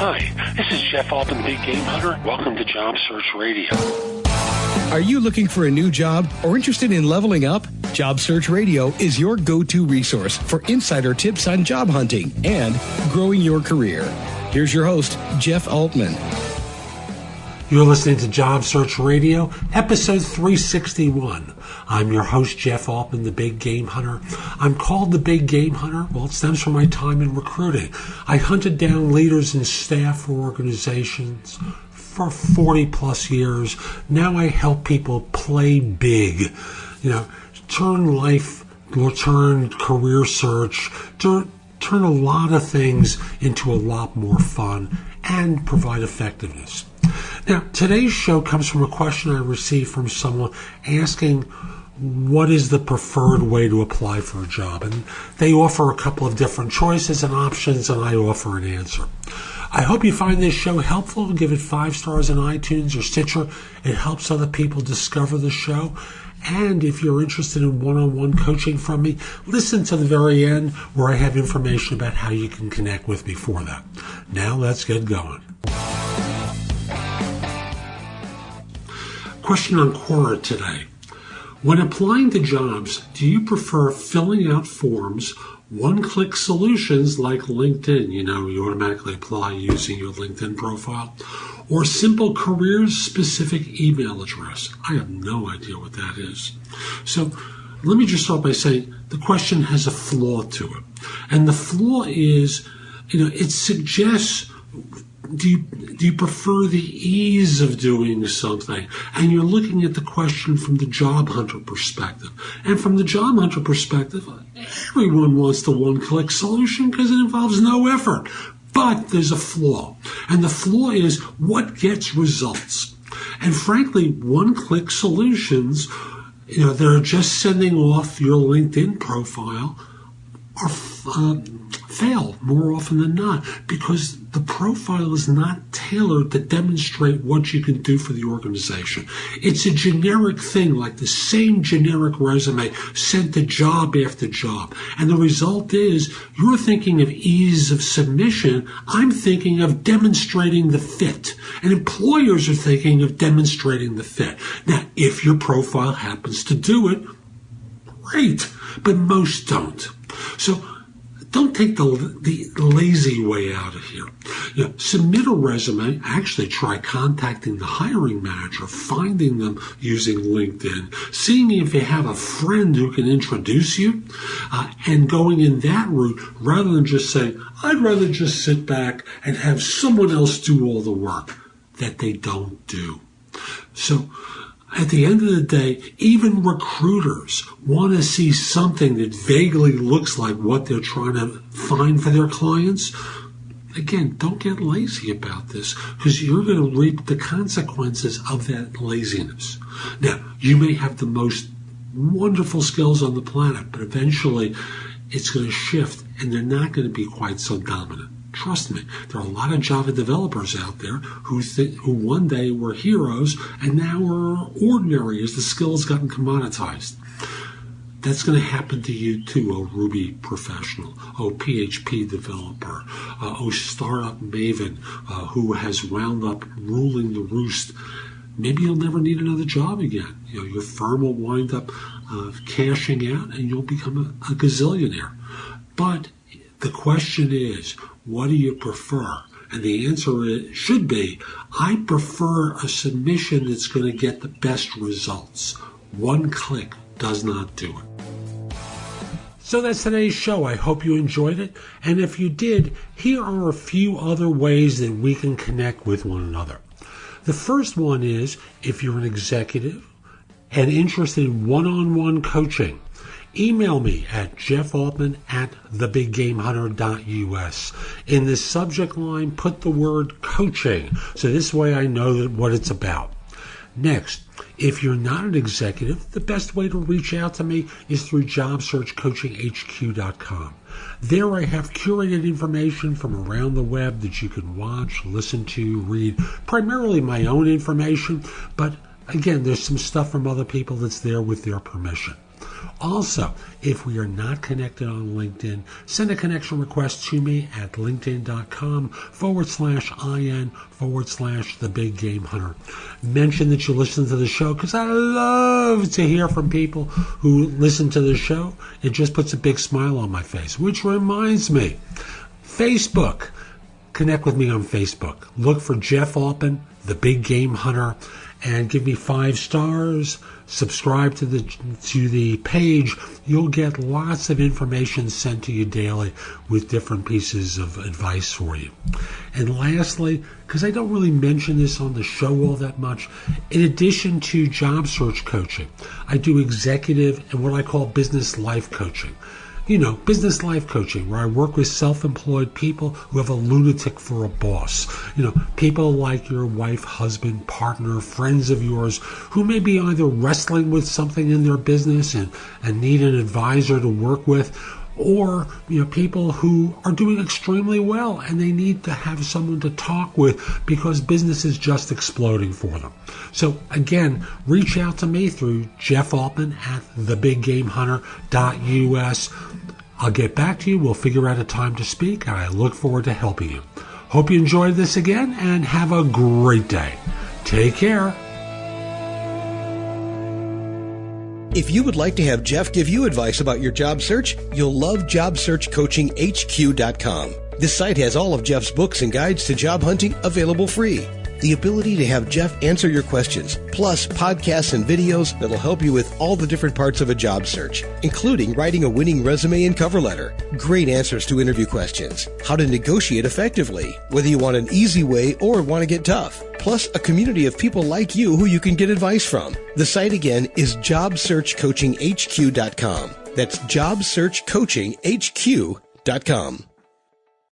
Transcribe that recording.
Hi, this is Jeff Altman, the Big Game Hunter. Welcome to Job Search Radio. Are you looking for a new job or interested in leveling up? Job Search Radio is your go-to resource for insider tips on job hunting and growing your career. Here's your host, Jeff Altman. You're listening to Job Search Radio, episode 361. I'm your host, Jeff Altman, the Big Game Hunter. I'm called the Big Game Hunter. Well, it stems from my time in recruiting. I hunted down leaders and staff for organizations for 40 plus years. Now I help people play big, turn life, turn career search, turn a lot of things into a lot more fun and provide effectiveness. Now, today's show comes from a question I received from someone asking what is the preferred way to apply for a job. And they offer a couple of different choices and options, and I offer an answer. I hope you find this show helpful and give it 5 stars on iTunes or Stitcher. It helps other people discover the show. And if you're interested in one-on-one coaching from me, listen to the very end where I have information about how you can connect with me for that. Now let's get going. Question on Quora today. When applying to jobs, do you prefer filling out forms, one-click solutions like LinkedIn, you automatically apply using your LinkedIn profile, or simple careers-specific email address? I have no idea what that is. So let me just start by saying the question has a flaw to it. And the flaw is, it suggests, do you prefer the ease of doing something? And you're looking at the question from the job hunter perspective. And from the job hunter perspective, everyone wants the one-click solution because it involves no effort. But there's a flaw. And the flaw is what gets results. And frankly, one-click solutions, they're just sending off your LinkedIn profile are fail more often than not because the profile is not tailored to demonstrate what you can do for the organization. It's a generic thing, like the same generic resume sent to job after job. And the result is you're thinking of ease of submission. I'm thinking of demonstrating the fit. And employers are thinking of demonstrating the fit. Now, if your profile happens to do it, great, but most don't. So don't take the lazy way out of here. Submit a resume. Actually try contacting the hiring manager, finding them using LinkedIn, seeing if you have a friend who can introduce you, and going in that route rather than just saying, I'd rather just sit back and have someone else do all the work that they don't do. So at the end of the day, even recruiters want to see something that vaguely looks like what they're trying to find for their clients. Again, don't get lazy about this because you're going to reap the consequences of that laziness. Now, you may have the most wonderful skills on the planet, but eventually it's going to shift and they're not going to be quite so dominant. Trust me, there are a lot of Java developers out there who one day were heroes and now are ordinary as the skills gotten commoditized. That's going to happen to you too, oh Ruby professional, oh PHP developer, oh startup maven who has wound up ruling the roost. Maybe you'll never need another job again. Your firm will wind up cashing out and you'll become a gazillionaire. But the question is, what do you prefer? And the answer should be, I prefer a submission that's going to get the best results. One click does not do it. So that's today's show. I hope you enjoyed it. And if you did, here are a few other ways that we can connect with one another. The first one is, if you're an executive and interested in one-on-one coaching, email me at jeffaltman@thebiggamehunter.us. In the subject line, put the word coaching, so this way I know what it's about. Next, if you're not an executive, the best way to reach out to me is through jobsearchcoachinghq.com. There I have curated information from around the web that you can watch, listen to, read, primarily my own information, but again, there's some stuff from other people that's there with their permission. Also, if we are not connected on LinkedIn, send a connection request to me at linkedin.com/IN/The Big Game Hunter. Mention that you listen to the show, because I love to hear from people who listen to the show. It just puts a big smile on my face, which reminds me, Facebook. Connect with me on Facebook. Look for Jeff Altman, The Big Game Hunter, and give me 5 stars. Subscribe to the page. You'll get lots of information sent to you daily with different pieces of advice for you. And lastly, because I don't really mention this on the show all that much, in addition to job search coaching, I do executive and what I call business life coaching. Business life coaching, where I work with self-employed people who have a lunatic for a boss. People like your wife, husband, partner, friends of yours who may be either wrestling with something in their business and need an advisor to work with, or people who are doing extremely well and they need to have someone to talk with because business is just exploding for them. So again, reach out to me through Jeff Altman at thebiggamehunter.us. I'll get back to you. We'll figure out a time to speak, and I look forward to helping you. Hope you enjoyed this again, and have a great day. Take care. If you would like to have Jeff give you advice about your job search, you'll love JobSearchCoachingHQ.com. This site has all of Jeff's books and guides to job hunting available free. The ability to have Jeff answer your questions, plus podcasts and videos that'll help you with all the different parts of a job search, including writing a winning resume and cover letter, great answers to interview questions, how to negotiate effectively, whether you want an easy way or want to get tough, plus a community of people like you who you can get advice from. The site again is JobSearchCoachingHQ.com. That's JobSearchCoachingHQ.com.